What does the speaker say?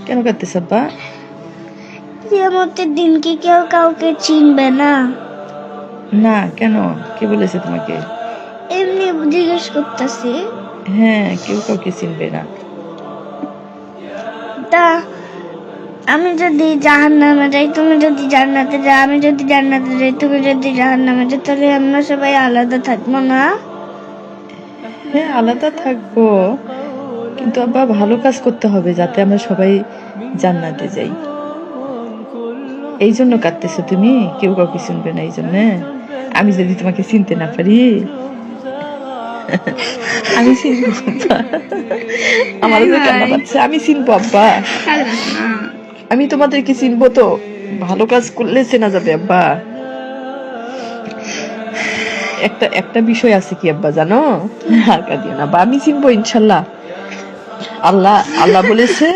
কেন কাঁদতেছ আব্বা? কিয়ামতের দিন কি কেউ কাউকে চিনবে না? না, কেন? কে বলেছে তোমাকে? এমনি জিজ্ঞেস করতেছি। হ্যাঁ, কেউ কাউকে চিনবে না। তা আমি যদি জাহান্নামে যাই, তুমি যদি জান্নাতে যাও, আমি যদি জান্নাতে যাই, তুমি যদি জাহান্নামে যাও, তাহলে আমরা সবাই আলাদা থাকবো না? হ্যাঁ, আলাদা থাকবো, কিন্তু আব্বা ভালো কাজ করতে হবে যাতে আমরা সবাই জান্নাতে যাই। এই জন্য কাঁদতেছো তুমি? কেউ কাউকে চিনবে না এই জন্য? আমি যদি তোমাকে চিনতে না পারি, আমি চিনবো আব্বা। আমার যে কান্না পাচ্ছে, আমি চিনবো আব্বা। আমি তোমাদেরকে চিনবো তো। ভালো কাজ করলে চেনা যাবে আব্বা। একটা বিষয় আছে কি আব্বা জানো? আর কাঁদিও না, আমি চিনবো ইনশাল্লাহ। আল্লাহ বলেছে